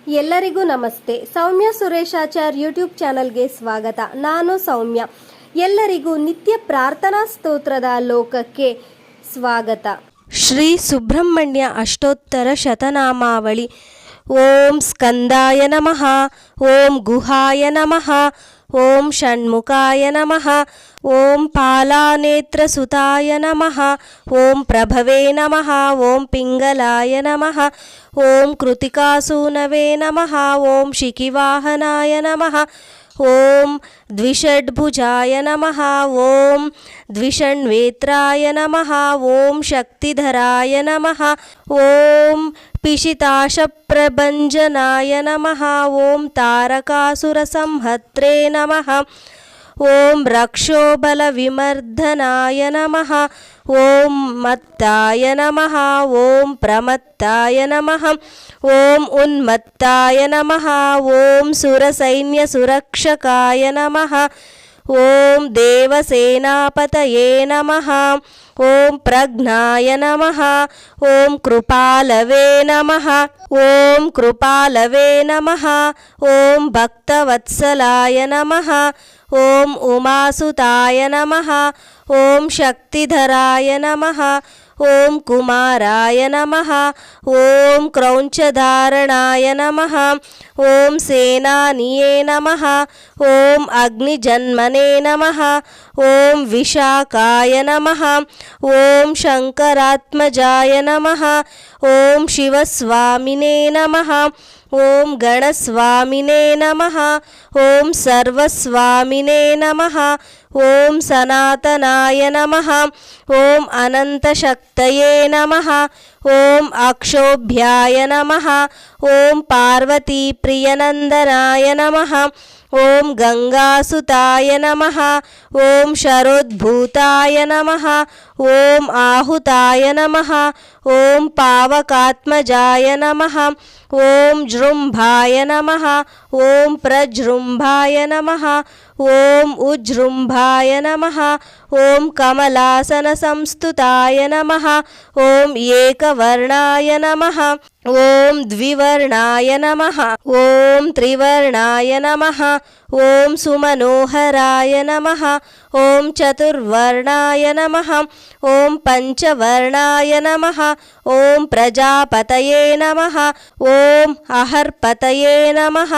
ಎಲ್ಲರಿಗೂ ನಮಸ್ತೆ. ಸೌಮ್ಯ ಸುರೇಶಾಚಾರ್ ಯೂಟ್ಯೂಬ್ ಚಾನಲ್ಗೆ ಸ್ವಾಗತ. ನಾನು ಸೌಮ್ಯ. ಎಲ್ಲರಿಗೂ ನಿತ್ಯ ಪ್ರಾರ್ಥನಾ ಸ್ತೋತ್ರದ ಲೋಕಕ್ಕೆ ಸ್ವಾಗತ. ಶ್ರೀ ಸುಬ್ರಹ್ಮಣ್ಯ ಅಷ್ಟೋತ್ತರ ಶತನಾಮಾವಳಿ. ಓಂ ಸ್ಕಂದಾಯ ನಮಃ, ಓಂ ಗುಹಾಯ ನಮಃ, ಓಂ ಷಣ್ಮುಖಾಯ ನಮಃ, ಓಂ ಪಾಲಾನೇತ್ರಸುತಾಯ ನಮಃ, ಓಂ ಪ್ರಭವೇ ನಮಃ, ಓಂ ಪಿಂಗಲಾಯ ನಮಃ, ಓಂ ಕೃತಿಕಾಸೂನವೇ ನಮಃ, ಓಂ ಶಿಖಿವಾಹನಾಯ ನಮಃ, ಓಂ ದ್ವಿಷಡ್ಭುಜಾಯ ನಮಃ, ಓಂ ದ್ವಿಷಣ್ವೇತ್ರಾಯ ನಮಃ, ಓಂ ಶಕ್ತಿಧರಾಯ ನಮಃ, ಓಂ ಪಿಶಿತಾಶಪ್ರಭಂಜನಾಯ ನಮಃ, ಓಂ ತಾರಕಾಸುರಸಂಹತ್ರೇ ನಮಃ, ಓಂ ರಕ್ಷೋಬಲವಿಮರ್ದನಾಯ ನಮಃ, ಓಂ ಮತ್ತಾಯ ನಮಃ, ಓಂ ಪ್ರಮತ್ತಾಯ ನಮಃ, ಓಂ ಉನ್ಮತ್ತಾಯ ನಮಃ, ಓಂ ಸುರಸೈನ್ಯಸುರಕ್ಷಕಾಯ ನಮಃ, ಓಂ ದೇವಸೇನಾಪತಯೇ ನಮಃ, ಓಂ ಪ್ರಜ್ಞಾಯ ನಮಃ, ಓಂ ಕೃಪಾಲವೇ ನಮಃ, ಓಂ ಕೃಪಾಲವೇ ನಮಃ, ಓಂ ಭಕ್ತವತ್ಸಲಾಯ ನಮಃ, ಓಂ ಉಮಾಸುತಾಯ ನಮಃ, ಓಂ ಶಕ್ತಿಧರಾಯ ನಮಃ, ಓಂ ಕುಮಾರಾಯ ನಮಃ, ಓಂ ಕ್ರೌಂಚಧಾರಣಾಯ ನಮಃ, ಓಂ ಸೇನಾನಿಯೇ ನಮಃ, ಓಂ ಅಗ್ನಿಜನ್ಮನೇ ನಮಃ, ಓಂ ವಿಶಾಖಾಯ ನಮಃ, ಓಂ ಶಂಕರಾತ್ಮಜಾಯ ನಮಃ, ಓಂ ಶಿವಸ್ವಾಮಿನೇ ನಮಃ, ಓಂ ಗಣಸ್ವಾಮಿನೇ ನಮಃ, ಓಂ ಸರ್ವಸ್ವಾಮಿನೇ ನಮಃ, ಓಂ ಸನಾತನಾಯ ನಮಃ, ಓಂ ಅನಂತಶಕ್ತಯೇ ನಮಃ, ಓಂ ಅಕ್ಷೋಭ್ಯಾಯ ನಮಃ, ಓಂ ಪಾರ್ವತೀಪ್ರಿಯನಂದನಾಯ ನಮಃ, ಓಂ ಗಂಗಾಸುತಾಯ ನಮಃ, ಓಂ ಶರೋದ್ಭೂತಾಯ ನಮಃ, ಓಂ ಆಹುತಾಯ ನಮಃ, ಓಂ ಪಾವಕಾತ್ಮಜಾಯ ನಮಃ, ಓಂ ಜೃಂಭಾಯ ನಮಃ, ಓಂ ಪ್ರಜೃಂಭಾಯ ನಮಃ, ಓಂ ಉಜೃಂಭಾಯ ನಮಃ, ಓಂ ಕಮಲಾಸನ ಸಂಸ್ತುತಾಯ ನಮಃ, ಓಂ ಏಕವರ್ಣಾಯ ನಮಃ, ಓಂ ದ್ವಿವರ್ಣಾಯ ನಮಃ, ಓಂ ತ್ರಿವರ್ಣಾಯ ನಮಃ, ಓಂ ಸುಮನೋಹರಾಯ ನಮಃ, ಓಂ ಚತುರ್ವರ್ಣಾಯ ನಮಃ, ಓಂ ಪಂಚವರ್ಣಾಯ ನಮಃ, ಓಂ ಪ್ರಜಾಪತಯೇ ನಮಃ, ಓಂ ಅಹರ್ಪತಯೇ ನಮಃ,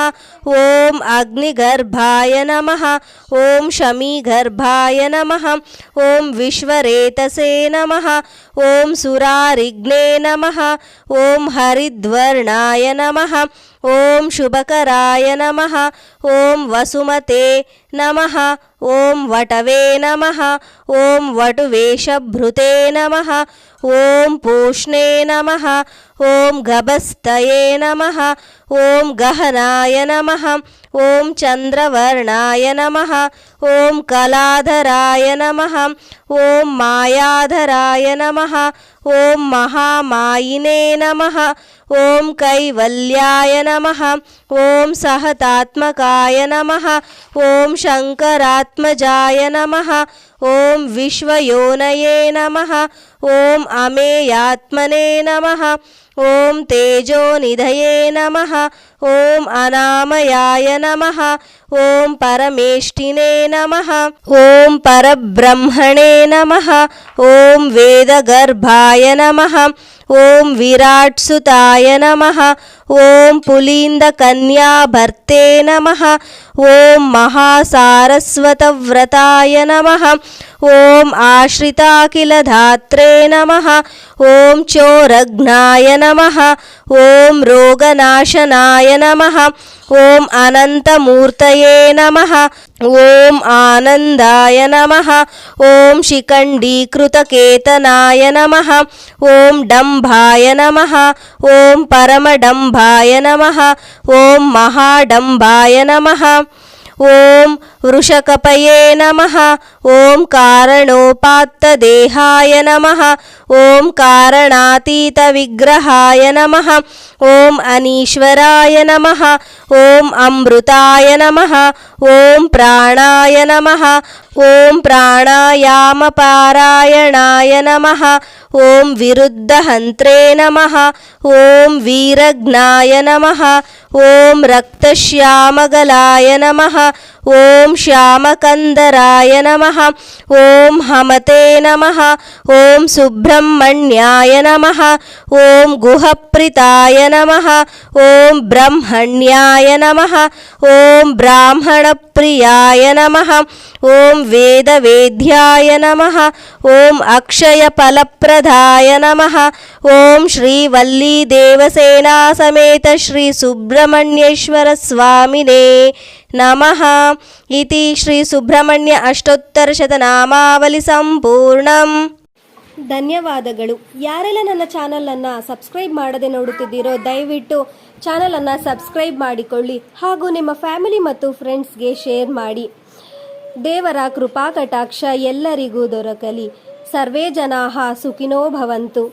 ಓಂ ಅಗ್ನಿಗರ್ಭಾಯ ನಮಃ, ಓಂ ಶಮೀಗರ್ಭಾಯ ನಮಃ, ಓಂ ವಿಶ್ವರೇತಸೇ ನಮಃ, ಓಂ ಸುರಾರಿಗ್ನೇ ನಮಃ, ಓಂ ಹರಿದ್ವರ್ಣಾಯ ನಮಃ, ಓಂ ಶುಭಕರಾಯ ನಮಃ, ಓಂ ವಸುಮತೆ ನಮಃ, ಓಂ ವಟವೇ ನಮಃ, ಓಂ ವಟುವೇಷಭೃತೆ ನಮಃ, ಓಂ ಪೂಷ್ಣೇ ನಮಃ, ಓಂ ಗಭಸ್ತಯೇ ನಮಃ, ಓಂ ಗಹನಾಯ ನಮಃ, ಓಂ ಚಂದ್ರವರ್ಣಾಯ ನಮಃ, ಓಂ ಕಲಾಧರಾಯ ನಮಃ, ಓಂ ಮಾಯಾಧರಾಯ ನಮಃ, ಓಂ ಮಹಾಮಾಯಿನೇ ನಮಃ, ಓಂ ಕೈವಲ್ಯಾಯ ನಮಃ, ಓಂ ಸಹತಾತ್ಮಕಾಯ ನಮಃ, ಓಂ ಶಂಕರಾತ್ಮಜಾಯ ನಮಃ, ಓಂ ವಿಶ್ವಯೋನಯೇ ನಮಃ, ಓಂ ಅಮೇಯಾತ್ಮನೇ ನಮಃ, ಓಂ ತೇಜೋನಿಧಯೇ ನಮಃ, ಓಂ ಅನಾಮಯಾಯ ನಮಃ, ಓಂ ಪರಮೇಷ್ಠಿನೇ ನಮಃ, ಓಂ ಪರಬ್ರಹ್ಮಣೇ ನಮಃ, ಓಂ ವೇದಗರ್ಭಾಯ ನಮಃ, ಓಂ ವಿರಾಟ್ಸುತಾಯ ನಮಃ, ಓಂ ಪುಲೀಂದಕನ್ಯಾಭರ್ತೆ ನಮಃ, ಓಂ ಮಹಾಸಾರಸ್ವತವ್ರತಾಯ ನಮಃ, ಓಂ ಆಶ್ರಿತಾಖಿಲಧಾತ್ರೆ ನಮಃ, ಓಂ ಚೋರಘ್ನಾಯ ನಮಃ, ಓಂ ರೋಗನಾಶನಾಯ ನಮಃ, ಓಂ ಅನಂತಮೂರ್ತಯೇ ನಮಃ, ಓಂ ಆನಂದಾಯ ನಮಃ, ಓಂ ಶಿಖಂಡೀಕೃತಕೇತನಾಯ ನಮಃ, ಓಂ ಡಂಭಾಯ ನಮಃ, ಓಂ ಪರಮಡಂಭಾಯ ನಮಃ, ಓಂ ಮಹಾಡಂಭಾಯ ನಮಃ, ಓಂ వృషకపయే నమః. ఓం కారణోపాత్తదేహాయ నమః. ఓం కారణాతీత విగ్రహాయ నమః. ఓం అనీశ్వరాయ నమః. ఓం అమృతాయ నమః. ఓం ప్రాణాయ నమః. ఓం ప్రాణాయామపారాయణాయ నమః. ఓం విరుద్ధహంత్రే నమః. ఓం వీరజ్ఞాయ నమః. ఓం రక్తశ్యామగలాయ నమః. ఓం శ్యామకందరాయ నమః. ఓం హమతే నమః. ఓం సుబ్రహ్మణ్యాయ నమః. ఓం గుహప్రితాయ నమః. ఓం బ్రహ్మణ్యాయ నమః. ఓం బ్రాహ్మణప్రియాయ నమః. ఓం వేదవేద్యాయ నమః. ఓం అక్షయఫలప్రదాయ నమః. ఓం శ్రీవల్లీదేవసేనా సమేత శ్రీ సుబ్రహ్మణ్యేశ్వర స్వామినే నమః. ఇతి శ్రీ సుబ్రహ్మణ్య ಅಷ್ಟೋತ್ತರಶತನಾಮಾವಳಿ ಸಂಪೂರ್ಣಂ. ಧನ್ಯವಾದಗಳು. ಯಾರೆಲ್ಲ ನನ್ನ ಚಾನಲನ್ನು ಸಬ್ಸ್ಕ್ರೈಬ್ ಮಾಡದೆ ನೋಡುತ್ತಿದ್ದೀರೋ ದಯವಿಟ್ಟು ಚಾನಲನ್ನು ಸಬ್ಸ್ಕ್ರೈಬ್ ಮಾಡಿಕೊಳ್ಳಿ ಹಾಗೂ ನಿಮ್ಮ ಫ್ಯಾಮಿಲಿ ಮತ್ತು ಫ್ರೆಂಡ್ಸ್ಗೆ ಶೇರ್ ಮಾಡಿ. ದೇವರ ಕೃಪಾ ಕಟಾಕ್ಷ ಎಲ್ಲರಿಗೂ ದೊರಕಲಿ. ಸರ್ವೇ ಜನಾಃ ಸುಖಿನೋ ಭವಂತು.